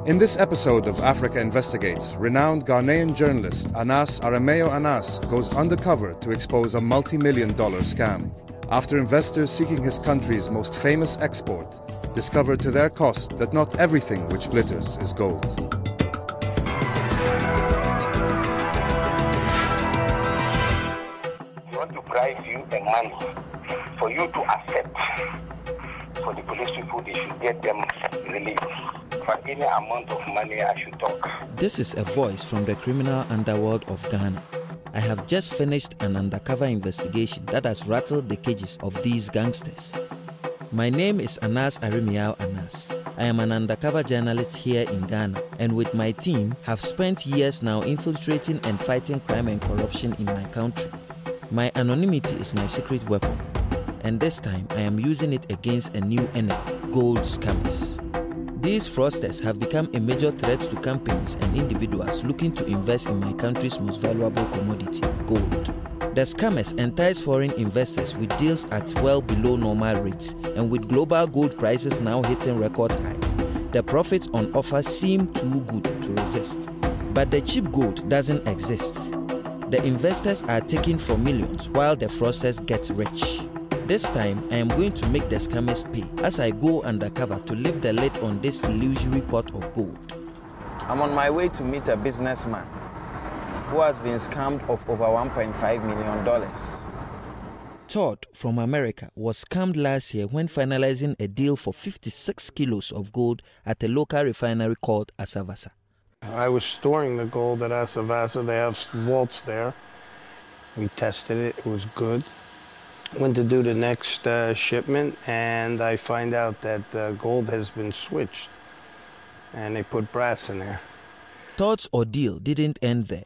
In this episode of Africa Investigates, renowned Ghanaian journalist Anas Arameo Anas goes undercover to expose a multi-million-dollar scam. After investors seeking his country's most famous export discovered to their cost that not everything which glitters is gold. We want to bribe you a money for you to accept. For the police people, they should get them released. For any amount of money, I should talk. This is a voice from the criminal underworld of Ghana. I have just finished an undercover investigation that has rattled the cages of these gangsters. My name is Anas Arameo Anas. I am an undercover journalist here in Ghana, and with my team have spent years now infiltrating and fighting crime and corruption in my country. My anonymity is my secret weapon, and this time I am using it against a new enemy, gold scammers. These fraudsters have become a major threat to companies and individuals looking to invest in my country's most valuable commodity, gold. The scammers entice foreign investors with deals at well below normal rates, and with global gold prices now hitting record highs, the profits on offer seem too good to resist. But the cheap gold doesn't exist. The investors are taking for millions while the fraudsters get rich. This time, I am going to make the scammers pay as I go undercover to lift the lid on this illusory pot of gold. I'm on my way to meet a businessman who has been scammed of over $1.5 million. Todd from America was scammed last year when finalizing a deal for 56 kilos of gold at a local refinery called Asavasa. I was storing the gold at Asavasa. They have vaults there. We tested it. It was good. Went to do the next shipment, and I find out that gold has been switched, and they put brass in there. Todd's ordeal didn't end there.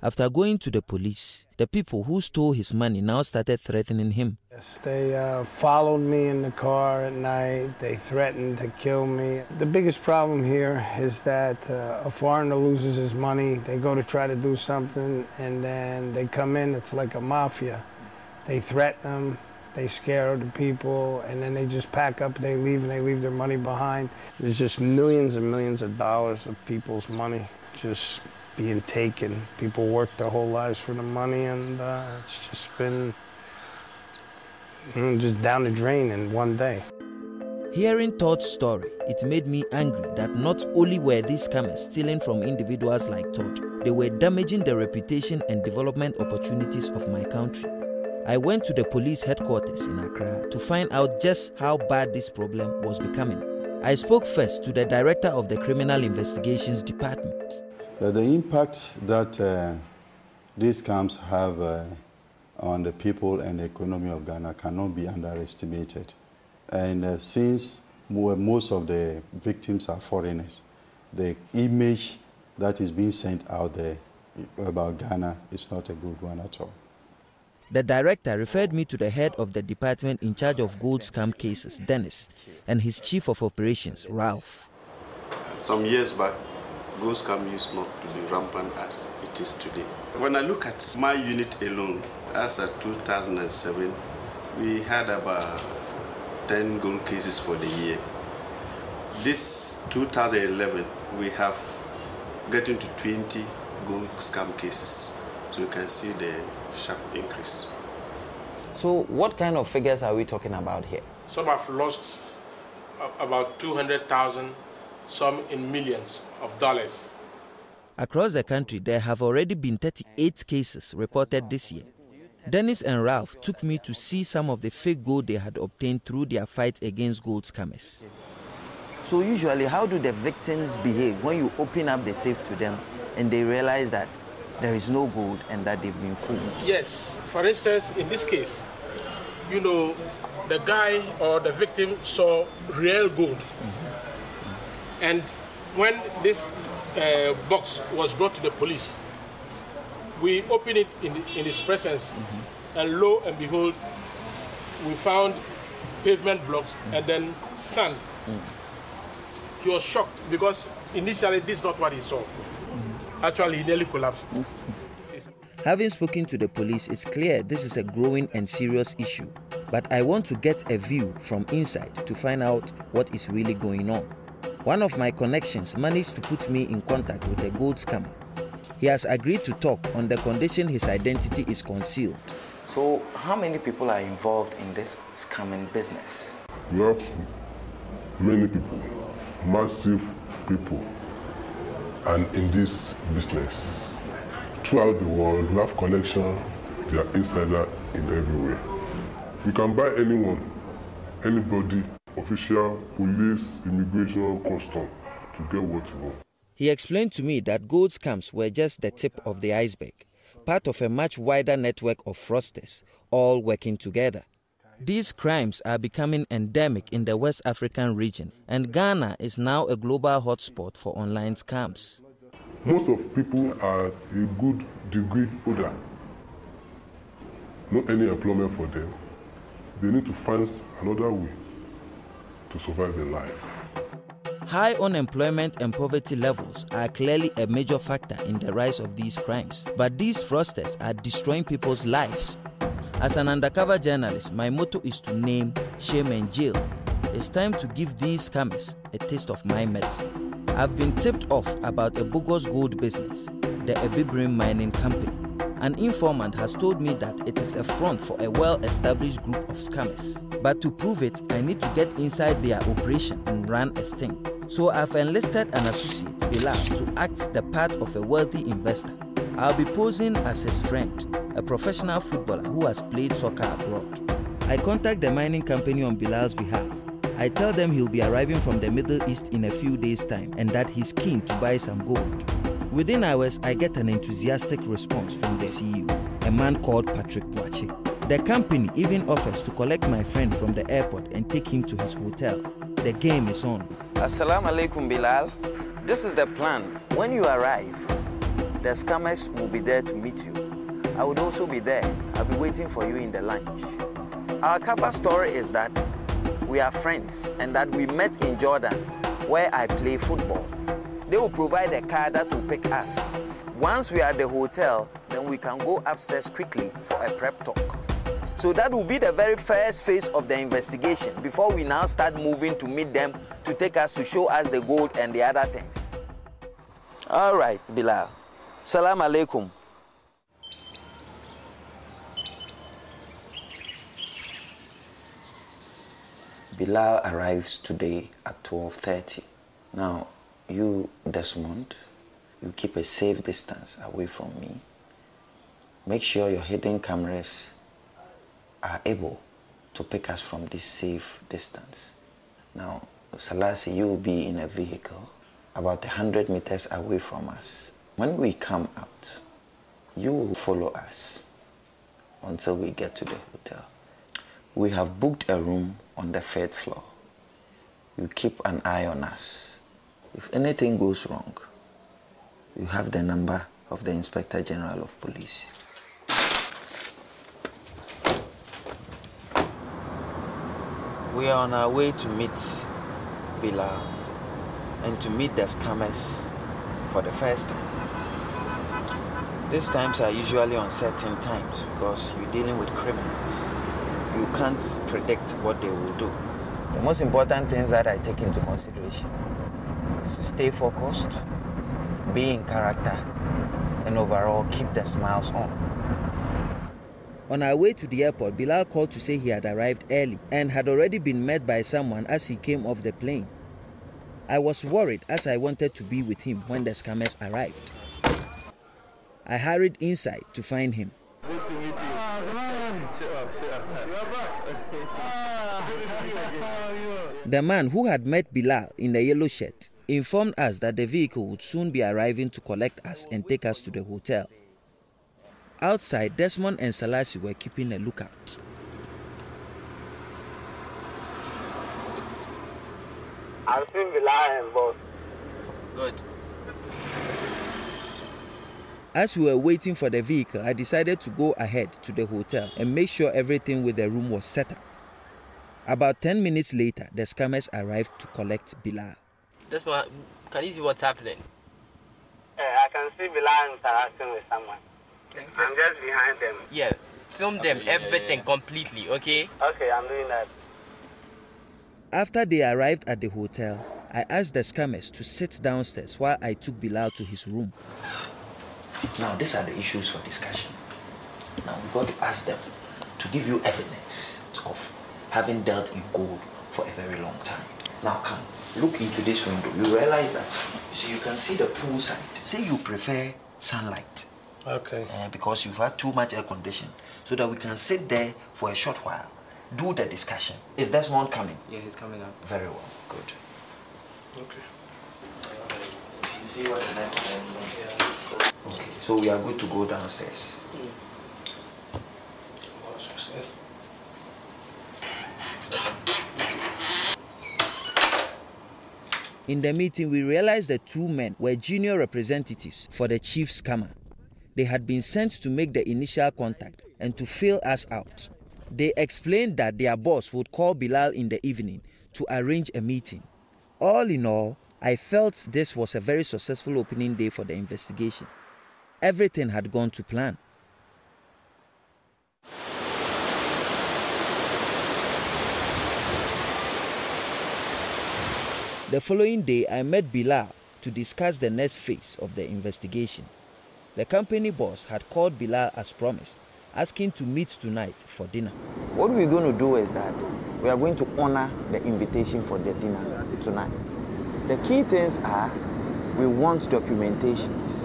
After going to the police, the people who stole his money now started threatening him. Yes, they followed me in the car at night. They threatened to kill me. The biggest problem here is that a foreigner loses his money. They go to try to do something, and then they come in. It's like a mafia. They threaten them, they scare the people, and then they just pack up, they leave, and they leave their money behind. There's just millions and millions of dollars of people's money just being taken. People work their whole lives for the money, and it's just been just down the drain in one day. Hearing Todd's story, it made me angry that not only were these scammers stealing from individuals like Todd, they were damaging the reputation and development opportunities of my country. I went to the police headquarters in Accra to find out just how bad this problem was becoming. I spoke first to the director of the Criminal Investigations Department. The impact that these scams have on the people and the economy of Ghana cannot be underestimated. And since most of the victims are foreigners, the image that is being sent out there about Ghana is not a good one at all. The director referred me to the head of the department in charge of gold scam cases, Dennis, and his chief of operations, Ralph. Some years back, gold scam used not to be rampant as it is today. When I look at my unit alone, as of 2007, we had about 10 gold cases for the year. This 2011, we have getting to 20 gold scam cases. So you can see the sharp increase. So what kind of figures are we talking about here? Some have lost about 200,000, some in millions of dollars. Across the country, there have already been 38 cases reported this year. Dennis and Ralph took me to see some of the fake gold they had obtained through their fight against gold scammers. So usually, how do the victims behave when you open up the safe to them and they realize that there is no gold and that they've been fooled? Yes. For instance, in this case, you know, the guy or the victim saw real gold. Mm-hmm. And when this box was brought to the police, we opened it in his presence, mm-hmm. and lo and behold, we found pavement blocks, mm-hmm. and then sand. Mm-hmm. He was shocked because initially this is not what he saw. Mm-hmm. Actually, he nearly collapsed. Having spoken to the police, it's clear this is a growing and serious issue. But I want to get a view from inside to find out what is really going on. One of my connections managed to put me in contact with a gold scammer. He has agreed to talk on the condition his identity is concealed. So, how many people are involved in this scamming business? We have many people, massive people, and in this business, throughout the world, we have connection, they are insider in every way. You can buy anyone, anybody, official, police, immigration, custom, to get what you want. He explained to me that gold scams were just the tip of the iceberg, part of a much wider network of fraudsters, all working together. These crimes are becoming endemic in the West African region, and Ghana is now a global hotspot for online scams. Most of people are a good degree holder. Not any employment for them. They need to find another way to survive their life. High unemployment and poverty levels are clearly a major factor in the rise of these crimes, but these fraudsters are destroying people's lives. As an undercover journalist, my motto is to name, shame and jail. It's time to give these scammers a taste of my medicine. I've been tipped off about a bogus gold business, the Ebibrim Mining Company. An informant has told me that it is a front for a well-established group of scammers. But to prove it, I need to get inside their operation and run a sting. So I've enlisted an associate, Bilal, to act the part of a wealthy investor. I'll be posing as his friend, a professional footballer who has played soccer abroad. I contact the mining company on Bilal's behalf. I tell them he'll be arriving from the Middle East in a few days' time and that he's keen to buy some gold. Within hours, I get an enthusiastic response from the CEO, a man called Patrick Boache. The company even offers to collect my friend from the airport and take him to his hotel. The game is on. Assalamu alaikum, Bilal. This is the plan. When you arrive, the scammers will be there to meet you. I would also be there. I'll be waiting for you in the lounge. Our cover story is that we are friends and that we met in Jordan, where I play football. They will provide a car that will pick us. Once we are at the hotel, then we can go upstairs quickly for a prep talk. So that will be the very first phase of the investigation before we now start moving to meet them to take us to show us the gold and the other things. All right, Bilal. Salam alaikum. Bilal arrives today at 12:30. Now, you, Desmond, you keep a safe distance away from me. Make sure your hidden cameras are able to pick us from this safe distance. Now, Salasi, you will be in a vehicle about 100 meters away from us. When we come out, you will follow us until we get to the hotel. We have booked a room on the 3rd floor. You keep an eye on us. If anything goes wrong, you have the number of the Inspector General of Police. We are on our way to meet Bilal and to meet the scammers for the first time. These times are usually uncertain times because you're dealing with criminals. You can't predict what they will do. The most important things that I take into consideration is to stay focused, be in character, and overall keep the smiles on. On our way to the airport, Bilal called to say he had arrived early and had already been met by someone as he came off the plane. I was worried as I wanted to be with him when the scammers arrived. I hurried inside to find him. The man who had met Bilal in the yellow shirt informed us that the vehicle would soon be arriving to collect us and take us to the hotel. Outside, Desmond and Salasi were keeping a lookout. I've seen Bilal and boss. Good. As we were waiting for the vehicle, I decided to go ahead to the hotel and make sure everything with the room was set up. About 10 minutes later, the scammers arrived to collect Bilal. Desmond, can you see what's happening? I can see Bilal interacting with someone. I'm just behind them. Yeah, film them, everything completely, okay? Okay, I'm doing that. After they arrived at the hotel, I asked the scammers to sit downstairs while I took Bilal to his room. Now, these are the issues for discussion. Now, we've got to ask them to give you evidence of having dealt in gold for a very long time. Now, come, look into this window. You realize that, you can see the poolside. Say you prefer sunlight. Okay. Because you've had too much air conditioning, so that we can sit there for a short while, do the discussion. Is Desmond coming? Yeah, he's coming up. Very well, good. Okay. You see what the next one is? Okay, so we are good to go downstairs. In the meeting, we realized the two men were junior representatives for the chief scammer. They had been sent to make the initial contact and to fill us out. They explained that their boss would call Bilal in the evening to arrange a meeting. All in all, I felt this was a very successful opening day for the investigation. Everything had gone to plan. The following day, I met Bilal to discuss the next phase of the investigation. The company boss had called Bilal as promised, asking to meet tonight for dinner. What we're going to do is that we are going to honor the invitation for the dinner tonight. The key things are we want documentations.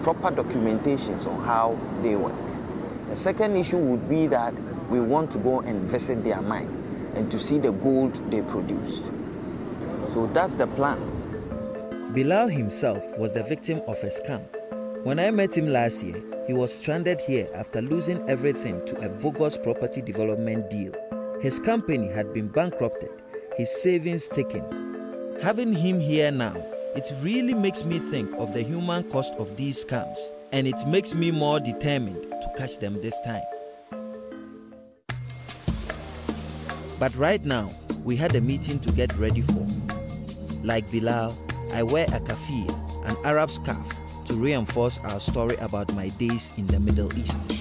Proper documentations on how they work. The second issue would be that we want to go and visit their mine and to see the gold they produced. So that's the plan. Bilal himself was the victim of a scam. When I met him last year, he was stranded here after losing everything to a bogus property development deal. His company had been bankrupted, his savings taken. Having him here now, it really makes me think of the human cost of these scams, and it makes me more determined to catch them this time. But right now, we had a meeting to get ready for. Like Bilal, I wear a kafir, an Arab scarf, to reinforce our story about my days in the Middle East.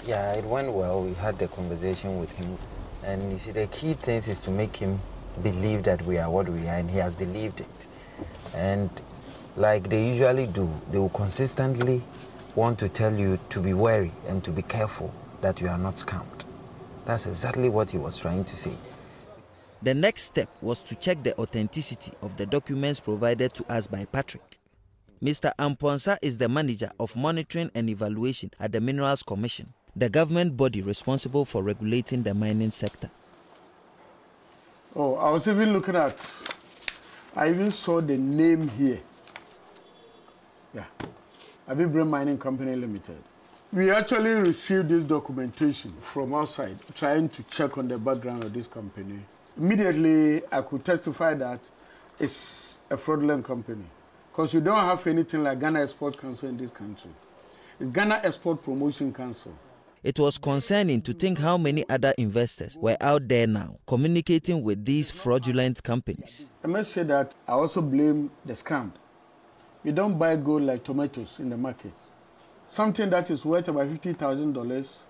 Yeah, it went well. We had the conversation with him. And you see, the key thing is to make him believe that we are what we are, and he has believed it. And like they usually do, they will consistently want to tell you to be wary and to be careful that you are not scammed. That's exactly what he was trying to say. The next step was to check the authenticity of the documents provided to us by Patrick. Mr. Amponsa is the manager of monitoring and evaluation at the Minerals Commission, the government body responsible for regulating the mining sector. Oh, I was even looking at, I even saw the name here. Yeah, Abibra Mining Company Limited. We actually received this documentation from outside, trying to check on the background of this company. Immediately, I could testify that it's a fraudulent company, because you don't have anything like Ghana Export Council in this country. It's Ghana Export Promotion Council. It was concerning to think how many other investors were out there now communicating with these fraudulent companies. I must say that I also blame the scam. You don't buy gold like tomatoes in the market. Something that is worth about $50,000,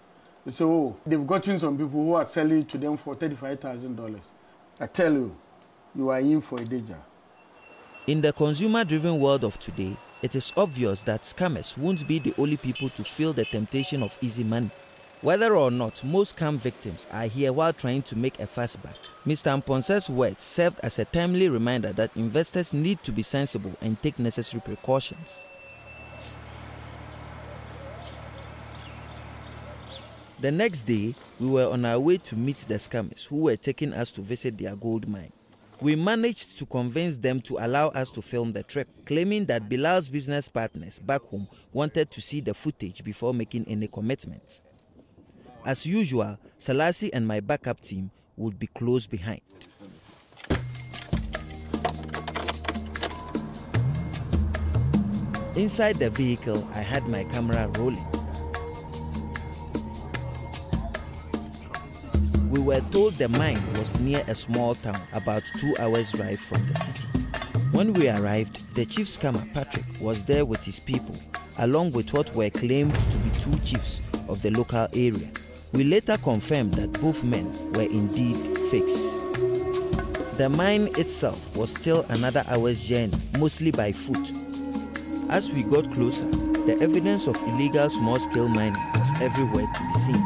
you say, oh, they've gotten some people who are selling it to them for $35,000. I tell you, you are in for a danger. In the consumer-driven world of today, it is obvious that scammers won't be the only people to feel the temptation of easy money. Whether or not most scam victims are here while trying to make a fast buck, Mr. Mponse's words served as a timely reminder that investors need to be sensible and take necessary precautions. The next day, we were on our way to meet the scammers who were taking us to visit their gold mine. We managed to convince them to allow us to film the trip, claiming that Bilal's business partners back home wanted to see the footage before making any commitments. As usual, Salasi and my backup team would be close behind. Inside the vehicle, I had my camera rolling. We were told the mine was near a small town about 2 hours' drive from the city. When we arrived, the chief scammer, Patrick, was there with his people, along with what were claimed to be 2 chiefs of the local area. We later confirmed that both men were indeed fakes. The mine itself was still another hour's journey, mostly by foot. As we got closer, the evidence of illegal small-scale mining was everywhere to be seen.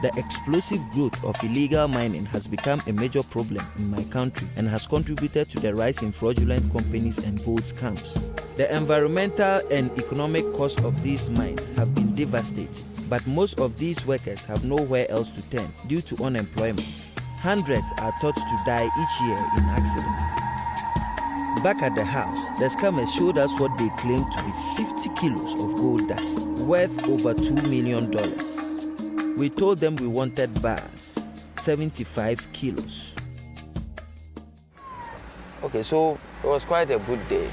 The explosive growth of illegal mining has become a major problem in my country and has contributed to the rise in fraudulent companies and gold scams. The environmental and economic costs of these mines have been devastating, but most of these workers have nowhere else to turn due to unemployment. Hundreds are thought to die each year in accidents. Back at the house, the scammers showed us what they claimed to be 50 kilos of gold dust, worth over $2 million. We told them we wanted bars, 75 kilos. Okay, so it was quite a good day,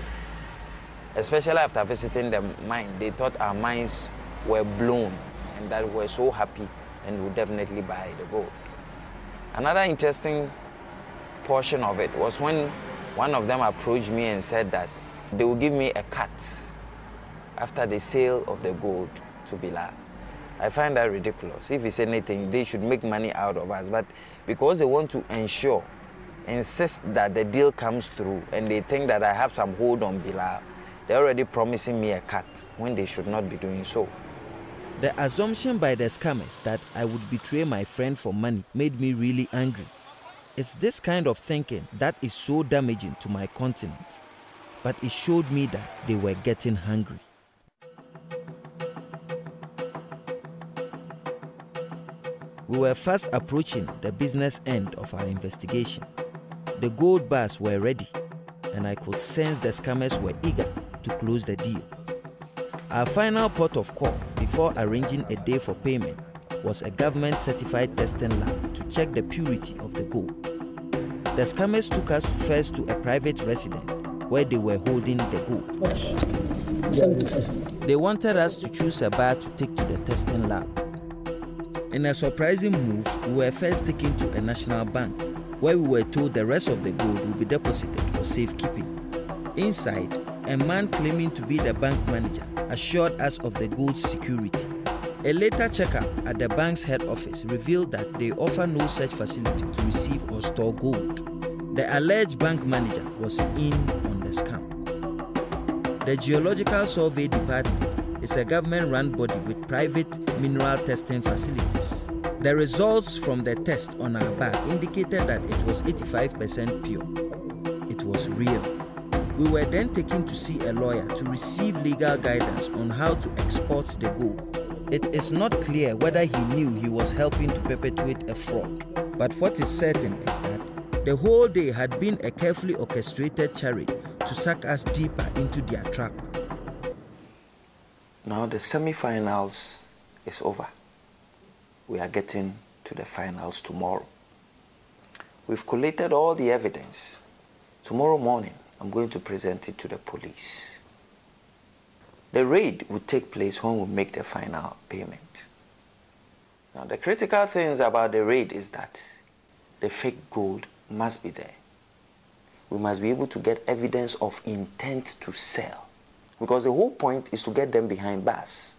especially after visiting the mine. They thought our mines were blown and that we were so happy and would definitely buy the gold. Another interesting portion of it was when one of them approached me and said that they would give me a cut after the sale of the gold to Bilal. I find that ridiculous. If it's anything, they should make money out of us. But because they want to insist that the deal comes through and they think that I have some hold on Bilal, they're already promising me a cut when they should not be doing so. The assumption by the scammers that I would betray my friend for money made me really angry. It's this kind of thinking that is so damaging to my continent. But it showed me that they were getting hungry. We were fast approaching the business end of our investigation. The gold bars were ready, and I could sense the scammers were eager to close the deal. Our final port of call before arranging a day for payment was a government-certified testing lab to check the purity of the gold. The scammers took us first to a private residence where they were holding the gold. They wanted us to choose a bar to take to the testing lab. In a surprising move, we were first taken to a national bank, where we were told the rest of the gold will be deposited for safekeeping. Inside, a man claiming to be the bank manager assured us of the gold's security. A later checkup at the bank's head office revealed that they offer no such facility to receive or store gold. The alleged bank manager was in on the scam. The Geological Survey Department is a government-run body with private mineral testing facilities. The results from the test on our bag indicated that it was 85% pure. It was real. We were then taken to see a lawyer to receive legal guidance on how to export the gold. It is not clear whether he knew he was helping to perpetuate a fraud, but what is certain is that the whole day had been a carefully orchestrated charade to suck us deeper into their trap. Now the semi-finals is over. We are getting to the finals tomorrow. We've collated all the evidence. Tomorrow morning, I'm going to present it to the police. The raid will take place when we make the final payment. Now the critical things about the raid is that the fake gold must be there. We must be able to get evidence of intent to sell, because the whole point is to get them behind bars.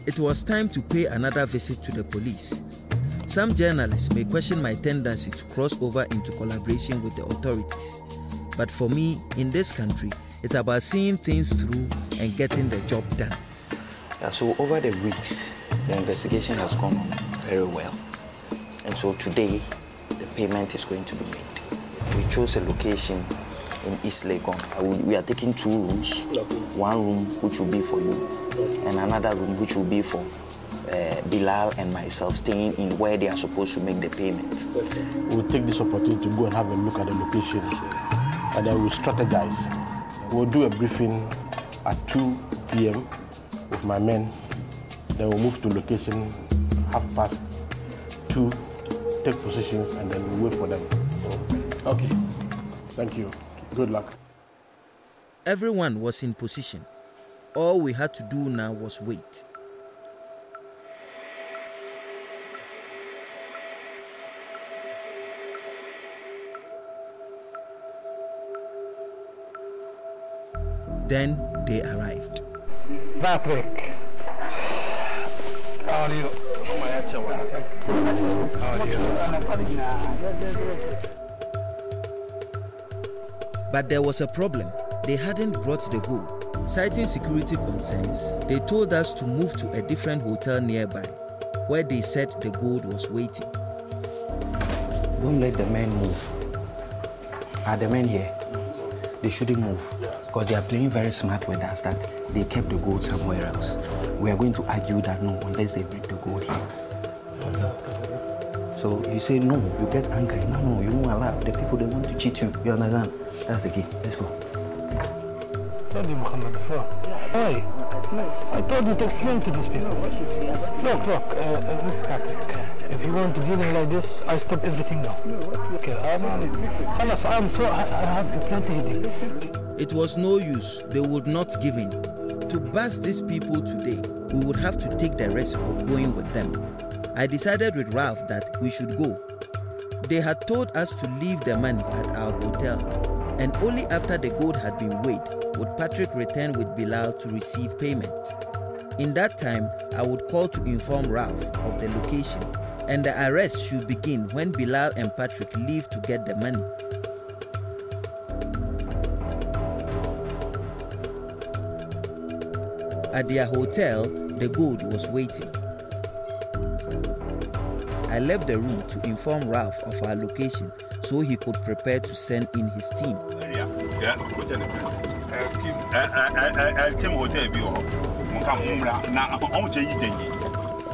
It was time to pay another visit to the police. Some journalists may question my tendency to cross over into collaboration with the authorities. But for me, in this country, it's about seeing things through and getting the job done. Yeah, so over the weeks, The investigation has gone on very well. And so today, the payment is going to be made. We chose a location in East Legon. We are taking 2 rooms. One room which will be for you, and another room which will be for Bilal and myself, staying in where they are supposed to make the payment. We'll take this opportunity to go and have a look at the location, and then we'll strategize. We'll do a briefing at 2 p.m. with my men. Then we'll move to location 2:30, take positions, and then we'll wait for them. Okay. Thank you. Good luck. Everyone was in position. All we had to do now was wait. Then they arrived. Patrick, how are you? But there was a problem. They hadn't brought the gold. Citing security concerns, they told us to move to a different hotel nearby, where they said the gold was waiting. Don't let the men move. Are the men here? They shouldn't move, because they are playing very smart with us that they kept the gold somewhere else. We are going to argue that no, unless they bring the gold here. So you say no, you get angry. No, you won't allow. The people, they want to cheat you. You understand? That's the key. Let's go. I told you, Muhammad, before. Hey, I told you to explain to these people. Look, Mr. Patrick, if you want to deal like this, I stop everything now. Okay, I'm so I have plenty to do. It was no use. They would not give in. To bust these people today, we would have to take the risk of going with them. I decided with Ralph that we should go. They had told us to leave the money at our hotel, and only after the gold had been weighed would Patrick return with Bilal to receive payment. In that time, I would call to inform Ralph of the location, and the arrest should begin when Bilal and Patrick leave to get the money. At their hotel, the gold was waiting. I left the room to inform Ralph of our location so he could prepare to send in his team.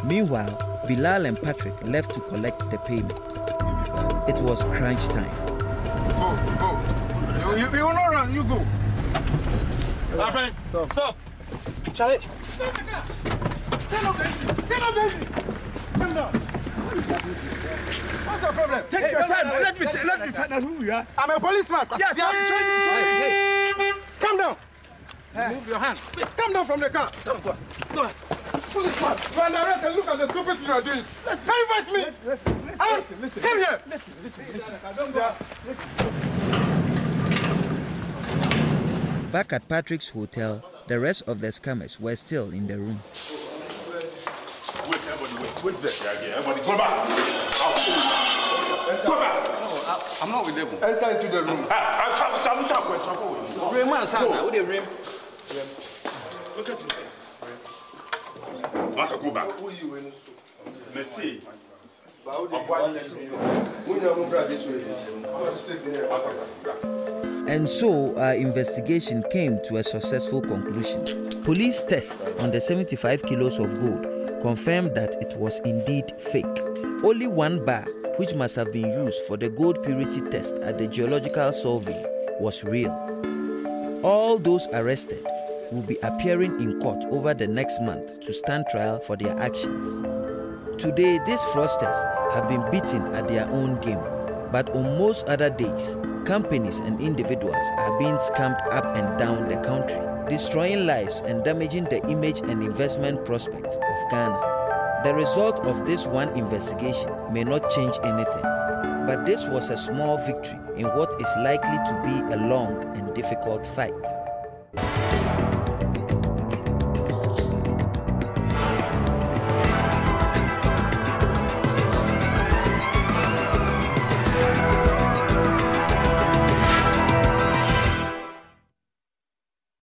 Meanwhile, Bilal and Patrick left to collect the payment. It was crunch time. Go. You will not run, you go. My friend, stop. Charlie. Stand up, baby. Come down. What's the problem? Take your time. Let me find out who you are. I'm a policeman. Yes, Hey. Come down. Move your hand. Come down from the car. Go on. Policeman, you are under arrest and look at the stupid thing you are doing. Can you fight me? Listen. Come here. Listen. Back at Patrick's hotel, the rest of the scammers were still in the room. Wait there. Everybody go back. Go back. No, I'm not with them. Enter into the room. Look at him. Master, go back. Merci. And so our investigation came to a successful conclusion. Police tests on the 75 kilos of gold confirmed that it was indeed fake. Only one bar, which must have been used for the gold purity test at the geological survey, was real. All those arrested will be appearing in court over the next month to stand trial for their actions. Today, these fraudsters have been beaten at their own game, but on most other days, companies and individuals are being scammed up and down the country, destroying lives and damaging the image and investment prospects of Ghana. The result of this one investigation may not change anything, but this was a small victory in what is likely to be a long and difficult fight.